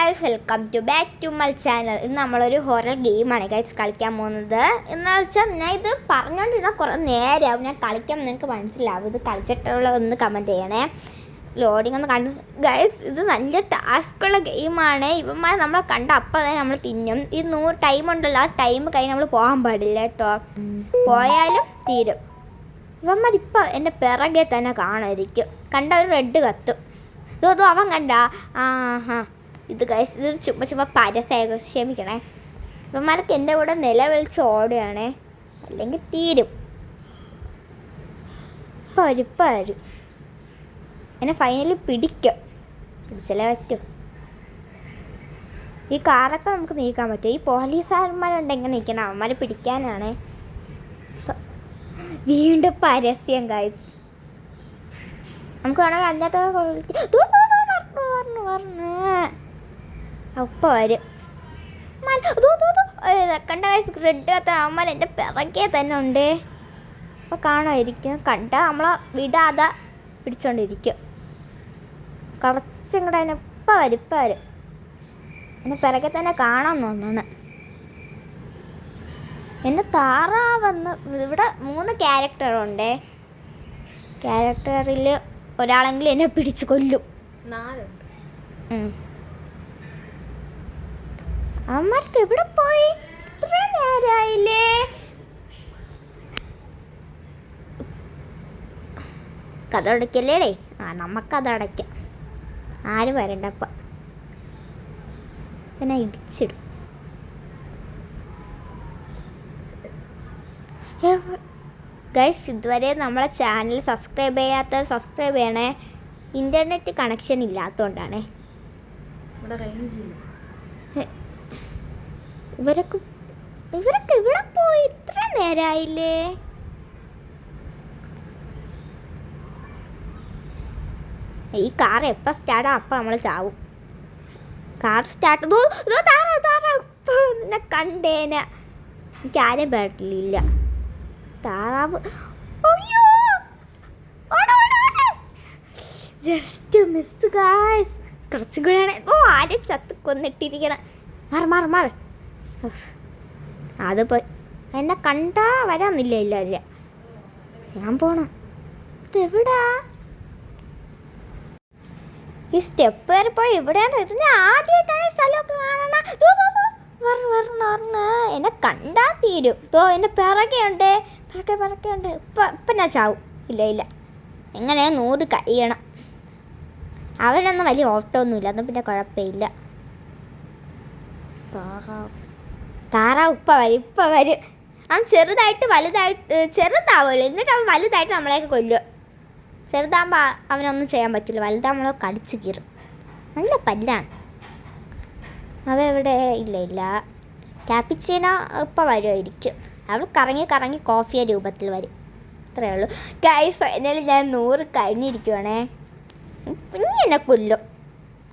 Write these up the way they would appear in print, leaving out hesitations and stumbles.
Guys, welcome to back to my channel. ഇന്ന് നമ്മളൊരു horror ഗെയിമാണ് ഗൈസ് കളിക്കാൻ പോകുന്നത്. എന്ന് വെച്ചാൽ ഞാൻ ഇത് പറഞ്ഞുകൊണ്ടിരുന്ന കുറേ നേരമാവും ഞാൻ കളിക്കാൻ, നിങ്ങൾക്ക് മനസ്സിലാവും. ഇത് കളിച്ചിട്ടുള്ള ഒന്ന് കമൻറ്റ് ചെയ്യണേ. ലോഡിങ് ഒന്ന് കണ്ടു ഗൈസ്. ഇത് നല്ല ടാസ്ക്കുള്ള ഗെയിമാണ്. ഇവന്മാർ നമ്മളെ കണ്ട അപ്പം തന്നെ നമ്മൾ തിന്നും. ഈ 100 ടൈം ഉണ്ടല്ലോ, ആ ടൈം കഴിഞ്ഞ് നമ്മൾ പോകാൻ പാടില്ല കേട്ടോ. പോയാലും തീരും. ഇവന്മാർ ഇപ്പം എൻ്റെ പിറകെ തന്നെ കാണുമായിരിക്കും. കണ്ട ഒരു റെഡ് കത്തും. ഇതോ അവൻ കണ്ട. ഇത് ഗൈസ്, ഇത് ചുമ്മാ പരസ്യം, ക്ഷമിക്കണേ. ഇവന്മാർക്ക് എൻ്റെ കൂടെ നിലവിളിച്ച് ഓടുകയാണേ, അല്ലെങ്കിൽ തീരും. ഇപ്പം വരും എന്നെ ഫൈനലി പിടിച്ചല്ലേ പറ്റും. ഈ കാറൊക്കെ നമുക്ക് നീക്കാൻ പറ്റും. ഈ പോലീസുകാരന്മാരുണ്ടെങ്കിൽ നീക്കണം, അവന്മാരെ പിടിക്കാനാണ്. വീണ്ടും പരസ്യം ഗൈസ്. നമുക്ക് വേണമെങ്കിൽ അതിനകത്ത് ഒപ്പം വരും. കണ്ട ഗൈസ്, റെഡ് കത്ത അവന്മാർ എൻ്റെ പിറകെ തന്നെ ഉണ്ട്. അപ്പോൾ കാണുമായിരിക്കും. കണ്ട നമ്മളെ വിടാതെ പിടിച്ചോണ്ടിരിക്കും. കുറച്ചും കൂടെ അതിനെ ഇപ്പം വരും. എന്നെ പിറകെ തന്നെ കാണാൻ തോന്നുന്നു. എൻ്റെ താറാവെന്ന് ഇവിടെ 3 ക്യാരക്ടറുണ്ട്. ക്യാരക്ടറിൽ ഒരാളെങ്കിലും എന്നെ പിടിച്ച് കൊല്ലും. 4 അമ്മക്ക് എവിടെ പോയി? ഇത്ര നേരമായില്ലേ? കഥ അടയ്ക്കല്ലേടേ. നമുക്കത് അടയ്ക്കാം. ആരും വരണ്ടപ്പം പിന്നെ ഇടിച്ചിടും. ഗൈസ്, ഇതുവരെ നമ്മളെ ചാനൽ സബ്സ്ക്രൈബ് ചെയ്യാത്തവർ സബ്സ്ക്രൈബ് ചെയ്യണേ. ഇൻ്റർനെറ്റ് കണക്ഷൻ ഇല്ലാത്തതുകൊണ്ടാണേ. ഇവരൊക്കെ ഇവിടെ പോയി? ഇത്ര നേരമായില്ലേ? ഈ കാർ എപ്പോൾ സ്റ്റാർട്ടാ അപ്പം നമ്മൾ ചാവും. കാർ സ്റ്റാർട്ട് താറാവ് കണ്ടേന. എനിക്ക് ആരും പേട്ടില്ല. താറാവ് ജസ്റ്റ് മിസ് ഗായ്സ്. കുറച്ചും കൂടെയാണ്. ആരും ചത്ത് കൊന്നിട്ടിരിക്കണം. മാറി അത് പോയി. എന്നെ കണ്ടാ വരാന്നില്ല. ഇല്ല ഞാൻ പോണം. ഇതെവിടാ? ഈ സ്റ്റെപ്പ് വരെ പോയി. ഇവിടെയാണ്. ഇത് ഞാൻ ആദ്യമായിട്ടാണ് ഈ സ്ഥലമൊക്കെ കാണണം. എന്നെ കണ്ടാ തീരും. എൻ്റെ പിറകെ ഉണ്ട്. ഇപ്പം ഞാൻ ചാവും. ഇല്ല എങ്ങനെയാ 100 കഴിയണം. അവനൊന്നും വലിയ ഓട്ടമൊന്നുമില്ല, അതൊന്നും പിന്നെ കുഴപ്പമില്ല. താറാവ് ഇപ്പം വരും. അവൻ ചെറുതാവുമല്ലോ, എന്നിട്ട് അവൻ വലുതായിട്ട് നമ്മളെയൊക്കെ കൊല്ലും. ചെറുതാകുമ്പോൾ അവനൊന്നും ചെയ്യാൻ പറ്റില്ല. വലുതാകുമ്പോൾ നമ്മളെ കടിച്ച് കീറും. നല്ല പല്ലാണ്. അവ എവിടെ? ഇല്ല ക്യാപ്പിച്ചീനോ ഇപ്പം വരുമായിരിക്കും. അവൾ കറങ്ങി കോഫിയ രൂപത്തിൽ വരും. ഇത്രയേ ഉള്ളൂ ഗൈസ്. ഫൈനലി ഞാൻ 100 കഴിഞ്ഞിരിക്കുവാണേ. ഇനി എന്നെ കൊല്ലും.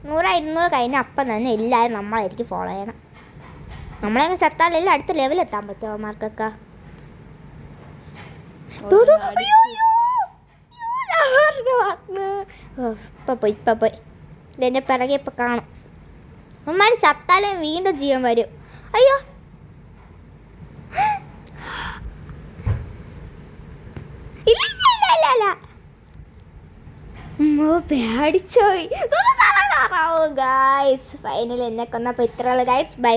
100 200 കഴിഞ്ഞാൽ അപ്പം തന്നെ എല്ലാവരും നമ്മളായിരിക്കും ഫോളോ ചെയ്യണം. നമ്മളെങ്ങനെ ചത്താലെല്ലാം അടുത്ത ലെവലെത്താൻ പറ്റുമോ അവന്മാർക്കൊക്കെ? ഇപ്പം പോയി. ഇതെൻ്റെ പിറകെ ഇപ്പം കാണും. അവന്മാർ ചത്താലും വീണ്ടും ജീവൻ വരും. അയ്യോ, ഇല്ല പേടിച്ചോയി. ഗായ്സ്, ഫൈനൽ എന്നെ കൊന്നപ്പോൾ ഇത്രയുള്ള ഗായ്സ്. ബൈ.